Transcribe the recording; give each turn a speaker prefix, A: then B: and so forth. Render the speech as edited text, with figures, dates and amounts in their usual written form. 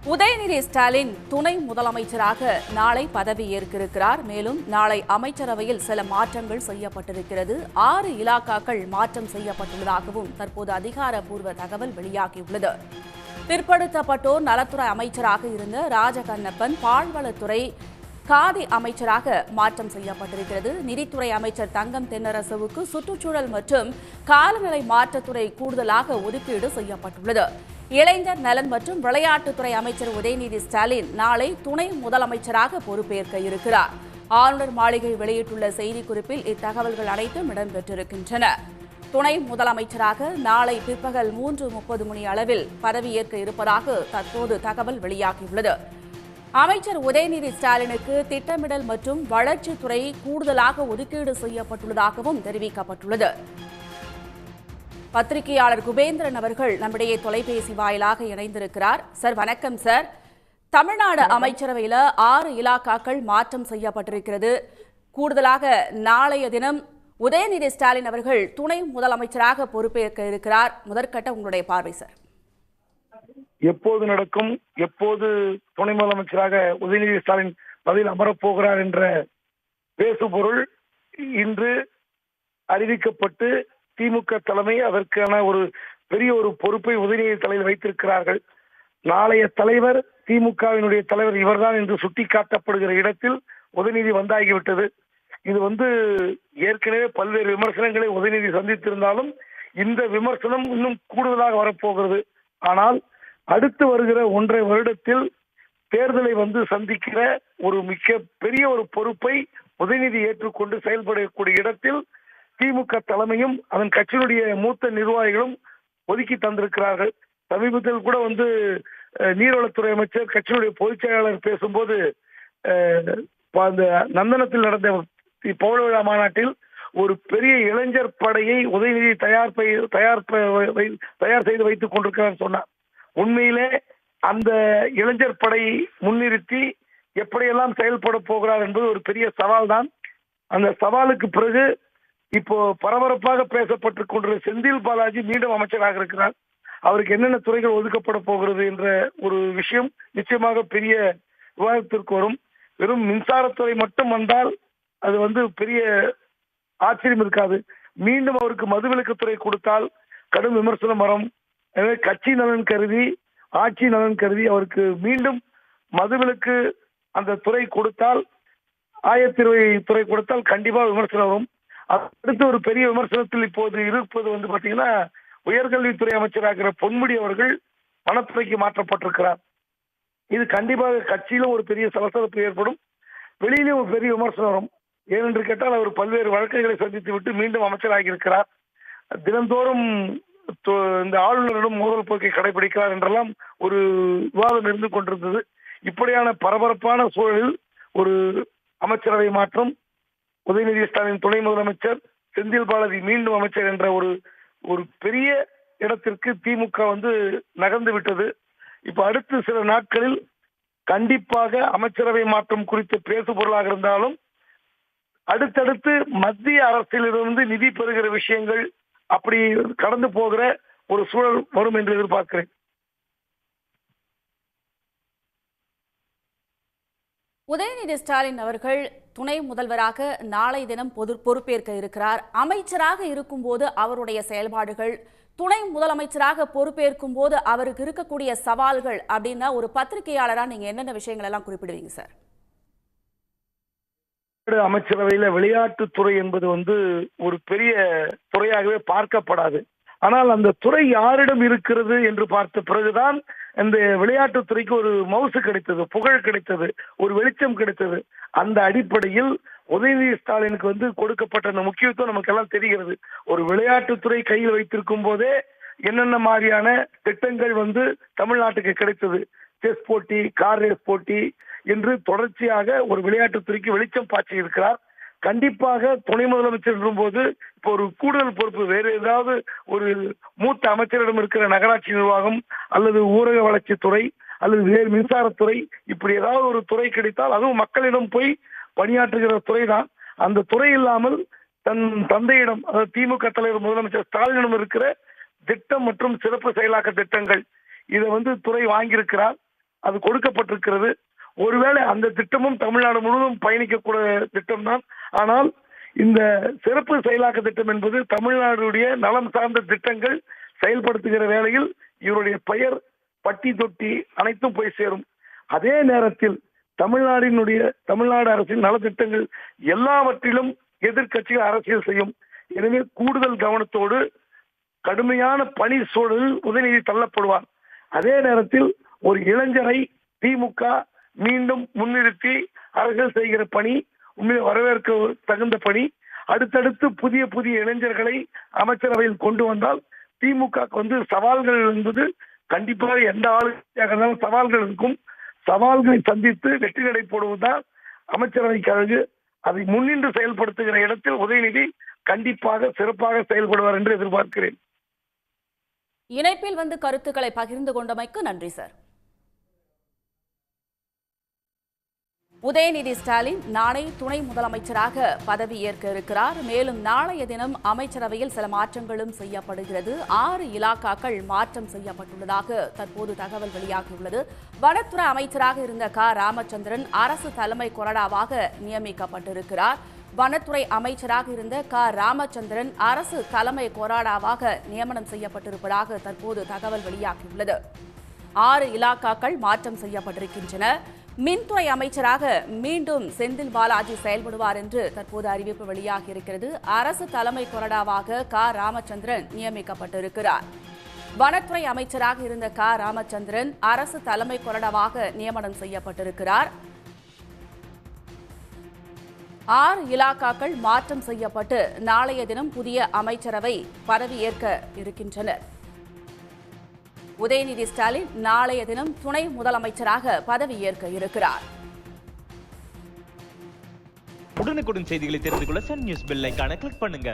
A: உதயநிதி ஸ்டாலின் துணை முதலமைச்சராக நாளை பதவியேற்கிறார். மேலும் நாளை அமைச்சரவையில் சில மாற்றங்கள் செய்யப்பட்டிருக்கிறது. 6 இலாக்காக்கள் மாற்றம் செய்யப்பட்டுள்ளதாகவும் தற்போது அதிகாரப்பூர்வ தகவல் வெளியாகியுள்ளது. பிற்படுத்தப்பட்டோர் நலத்துறை அமைச்சராக இருந்த ராஜகண்ணப்பன் பால்வளத்துறை காதி அமைச்சராக மாற்றம் செய்யப்பட்டிருக்கிறது. நிதித்துறை அமைச்சர் தங்கம் தென்னரசுவுக்கு சுற்றுச்சூழல் மற்றும் காலநிலை மாற்றத்துறை கூடுதலாக ஒதுக்கீடு செய்யப்பட்டுள்ளது. இளைஞர் நலன் மற்றும் விளையாட்டுத்துறை அமைச்சர் உதயநிதி ஸ்டாலின் நாளை துணை முதலமைச்சராக பொறுப்பேற்க இருக்கிறார். ஆளுநர் மாளிகை வெளியிட்டுள்ள செய்திக்குறிப்பில் இத்தகவல்கள் அனைத்தும் இடம்பெற்றிருக்கின்றன. துணை முதலமைச்சராக நாளை பிற்பகல் 3:30 மணி அளவில் பதவியேற்க இருப்பதாக தற்போது தகவல் வெளியாகியுள்ளது. அமைச்சர் உதயநிதி ஸ்டாலினுக்கு திட்டமிடல் மற்றும் வளர்ச்சித்துறை கூடுதலாக ஒதுக்கீடு செய்யப்பட்டுள்ளதாகவும் தெரிவிக்கப்பட்டுள்ளது. பத்திரிகையாளர் குபேந்திரன் அவர்கள் நம்மிடையே தொலைபேசி வாயிலாக இணைந்திருக்கிறார். சார் வணக்கம் சார். தமிழ்நாடு அமைச்சரவையில் 6 இலாக்காக்கள் மாற்றம் செய்யப்பட்டிருக்கிறது. கூடுதலாக நாளைய தினம் உதயநிதி ஸ்டாலின் அவர்கள் துணை முதலமைச்சராக பொறுப்பேற்க இருக்கிறார். முதற்கட்ட உங்களுடைய பார்வை சார்.
B: எப்போது நடக்கும், எப்போது துணை முதலமைச்சராக உதயநிதி ஸ்டாலின் பதில் அமரப்போகிறார் என்ற பேசுபொருள் இன்று அறிவிக்கப்பட்டு திமுக தலைமை அதற்கான ஒரு பெரிய ஒரு பொறுப்பை உதயநிதி தலையில் வைத்திருக்கிறார்கள். நாளைய தலைவர் திமுகவினுடைய தலைவர் இவர்தான் என்று சுட்டிக்காட்டப்படுகிற இடத்தில் உதயநிதி வந்தாகிவிட்டது. இது ஏற்கனவே பல்வேறு விமர்சனங்களை உதயநிதி சந்தித்திருந்தாலும் இந்த விமர்சனம் இன்னும் கூடுதலாக வரப்போகிறது. ஆனால் அடுத்து வருகிற 1.5 வருடத்தில் தேர்தலை சந்திக்கிற ஒரு மிக பெரிய ஒரு பொறுப்பை உதயநிதி ஏற்றுக்கொண்டு செயல்படக்கூடிய இடத்தில் திமுக தலைமையும் அதன் கட்சியினுடைய மூத்த நிர்வாகிகளும் ஒதுக்கி தந்திருக்கிறார்கள். சமீபத்தில் கூட நீர்வளத்துறை அமைச்சர் கட்சியினுடைய பொதுச் செயலாளர் பேசும்போது அந்த நந்தனத்தில் நடந்த பவள விழா மாநாட்டில் ஒரு பெரிய இளைஞர் படையை உதயநிதி தயார் செய்து வைத்துக் கொண்டிருக்கிறார் சொன்னார். உண்மையிலே அந்த இளைஞர் படை முன்னிறுத்தி எப்படியெல்லாம் செயல்பட போகிறார் என்பது ஒரு பெரிய சவால் தான். அந்த சவாலுக்கு பிறகு இப்போ பரபரப்பாக பேசப்பட்டுக் கொண்டிருக்கிற செந்தில் பாலாஜி மீண்டும் அமைச்சராக இருக்கிறார். அவருக்கு என்னென்ன துறைகள் ஒதுக்கப்பட போகிறது என்ற ஒரு விஷயம் நிச்சயமாக பெரிய விவாதத்திற்கு வரும். வெறும் மின்சாரத்துறை மட்டும் வந்தால் அது பெரிய ஆச்சரியம் இருக்காது. மீண்டும் அவருக்கு மதுவிலக்குத்துறை கொடுத்தால் கடும் விமர்சனம் வரும். எனவே கட்சி நலன் கருதி, ஆட்சி நலன் கருதி அவருக்கு மீண்டும் மதுவிலக்கு அந்த துறை கொடுத்தால், ஆயத்திருவை கொடுத்தால் கண்டிப்பாக விமர்சனம் வரும். அடுத்து ஒரு பெரிய விமர்சனத்தில் இப்போது இருப்பது பாத்தீங்கன்னா, உயர்கல்வித்துறை அமைச்சராகிற பொன்முடி அவர்கள் வனத்துறைக்கு மாற்றப்பட்டிருக்கிறார். இது கண்டிப்பாக கட்சியிலும் ஒரு பெரிய சலசலப்பு ஏற்படும், வெளியிலும் ஒரு பெரிய விமர்சனம் வரும். ஏனென்று கேட்டால் அவர் பல்வேறு வழக்குகளை சந்தித்து விட்டு மீண்டும் அமைச்சராகி இருக்கிறார். தினந்தோறும் இந்த ஆளுநரிடம் மோதல் போக்கை கடைபிடிக்கிறார் என்றெல்லாம் ஒரு விவாதம் இருந்து கொண்டிருந்தது. இப்படியான பரபரப்பான சூழலில் ஒரு அமைச்சரவை மாற்றம், உதயநிதி ஸ்டாலின் துணை முதலமைச்சர், செந்தில் பாலாஜி மீண்டும் அமைச்சர் என்ற ஒரு பெரிய இடத்திற்கு திமுக நகர்ந்து விட்டது. இப்ப அடுத்த சில நாட்களில் கண்டிப்பாக அமைச்சரவை மாற்றம் குறித்து பேசு பொருளாக இருந்தாலும் அடுத்தடுத்து மத்திய அரசிலிருந்து நிதி பெறுகிற விஷயங்கள் அப்படி கடந்து போகிற ஒரு சூழல் வரும் என்று எதிர்பார்க்கிறேன்.
A: உதயநிதி ஸ்டாலின் அவர்கள் துணை முதல்வராக நாளை தினம் பொறுப்பேற்க இருக்கிறார். அமைச்சராக இருக்கும்போது அவருடைய செயல்பாடுகள், துணை முதலமைச்சராக பொறுப்பேற்கும் போது அவருக்கு இருக்கக்கூடிய சவால்கள் அப்படின்னா ஒரு பத்திரிகையாளரா நீங்க என்னென்ன விஷயங்கள் எல்லாம் குறிப்பிடுவீங்க சார்?
B: அமைச்சரவையில விளையாட்டுத்துறை என்பது ஒரு பெரிய துறையாகவே பார்க்கப்படாது. ஆனால் அந்த துறை யாரிடம் இருக்கிறது என்று பார்த்த பிறகுதான் இந்த விளையாட்டுத்துறைக்கு ஒரு மவுசு கிடைத்தது, புகழ் கிடைத்தது, ஒரு வெளிச்சம் கிடைத்தது. அந்த அடிப்படையில் உதயநிதி ஸ்டாலினுக்கு கொடுக்கப்பட்ட அந்த முக்கியத்துவம் நமக்கு எல்லாம் தெரிகிறது. ஒரு விளையாட்டுத்துறை கையில் வைத்திருக்கும் போதே என்னென்ன மாதிரியான திட்டங்கள் தமிழ்நாட்டுக்கு கிடைத்தது. செஸ் போட்டி, கார் ரேஸ் போட்டி என்று தொடர்ச்சியாக ஒரு விளையாட்டுத்துறைக்கு வெளிச்சம் பாய்ச்சி இருக்கிறார். கண்டிப்பாக துணை முதலமைச்சர் போது இப்போ ஒரு கூடுதல் பொறுப்பு வேறு ஏதாவது ஒரு மூத்த அமைச்சரிடம் இருக்கிற நகராட்சி நிர்வாகம் அல்லது ஊரக வளர்ச்சித்துறை அல்லது வேறு மின்சாரத்துறை, இப்படி ஏதாவது ஒரு துறை கிடைத்தால், அதுவும் மக்களிடம் போய் பணியாற்றுகிற துறை தான். அந்த துறை இல்லாமல் தன் தந்தையிடம், அதாவது திமுக தலைவர் முதலமைச்சர் ஸ்டாலினிடம் இருக்கிற திட்டம் மற்றும் சிறப்பு செயலாக்க திட்டங்கள், இதை துறை வாங்கியிருக்கிறார். அது கொடுக்கப்பட்டிருக்கிறது. ஒருவேளை அந்த திட்டமும் தமிழ்நாடு முழுவதும் பயணிக்கக்கூடிய திட்டம் தான். ஆனால் இந்த சிறப்பு செயலாக்க திட்டம் என்பது தமிழ்நாடுடைய நலம் சார்ந்த திட்டங்கள் செயல்படுத்துகிற வேளையில் இவருடைய பெயர் பட்டி தொட்டி அனைத்தும் போய் சேரும். அதே நேரத்தில் தமிழ்நாடு அரசின் நலத்திட்டங்கள் எல்லாவற்றிலும் எதிர்க்கட்சிகள் அரசியல் செய்யும். எனவே கூடுதல் கவனத்தோடு கடுமையான பணி சூழலில் உதயநிதி தள்ளப்படுவார். அதே நேரத்தில் ஒரு இளைஞரை திமுக மீண்டும் முன்னிறுத்தி அரசியல் செய்கிற பணி உண்மையை வரவேற்க தகுந்த பணி. அடுத்தடுத்து புதிய புதிய இளைஞர்களை அமைச்சரவையில் கொண்டு வந்தால் திமுக சவால்கள் என்பது கண்டிப்பாக எந்த ஆளுநராக இருந்தாலும் சவால்கள் இருக்கும். சவால்களை சந்தித்து வெற்றி நடை போடுவதுதான் அமைச்சரவைக்கு அழகு. அதை முன்னின்று செயல்படுத்துகிற இடத்தில் உதயநிதி கண்டிப்பாக சிறப்பாக செயல்படுவார் என்று எதிர்பார்க்கிறேன்.
A: இணைப்பில் கருத்துக்களை பகிர்ந்து கொண்டமைக்கு நன்றி சார். உதயநிதி ஸ்டாலின் நாளை துணை முதலமைச்சராக பதவியேற்க இருக்கிறார். மேலும் நாளைய தினம் அமைச்சரவையில் சில மாற்றங்களும் செய்யப்படுகிறது. 6 இலாக்காக்கள் மாற்றம் செய்யப்பட்டுள்ளதாக தற்போது தகவல் வெளியாகியுள்ளது. வனத்துறை அமைச்சராக இருந்த ராமச்சந்திரன் அரசு தலைமை கொறடாவாக நியமிக்கப்பட்டிருக்கிறார். வனத்துறை அமைச்சராக இருந்த ராமச்சந்திரன் அரசு தலைமை கொறடாவாக நியமனம் செய்யப்பட்டிருப்பதாக தற்போது தகவல் வெளியாகியுள்ளது. 6 இலாக்காக்கள் மாற்றம் செய்யப்பட்டிருக்கின்றன. மின்துறை அமைச்சராக மீண்டும் செந்தில் பாலாஜி செயல்படுவார் என்று தற்போது அறிவிப்பு வெளியாகியிருக்கிறது. அரசு தலைமை கொறடாவாக ராமச்சந்திரன் நியமிக்கப்பட்டிருக்கிறார். வனத்துறை அமைச்சராக இருந்த ராமச்சந்திரன் அரசு தலைமை கொறடாவாக நியமனம் செய்யப்பட்டிருக்கிறார். 6 இலாக்காக்கள் மாற்றம் செய்யப்பட்டு நாளைய தினம் புதிய அமைச்சரவை பதவியேற்க இருக்கின்றனர். உதயநிதி ஸ்டாலின் நாளைய தினம் துணை முதலமைச்சராக பதவியேற்க இருக்கிறார்.
C: உடனுக்குடன் செய்திகளை தெரிந்து கொள்ள சன் நியூஸ் பெல் ஐகானை கிளிக் பண்ணுங்க.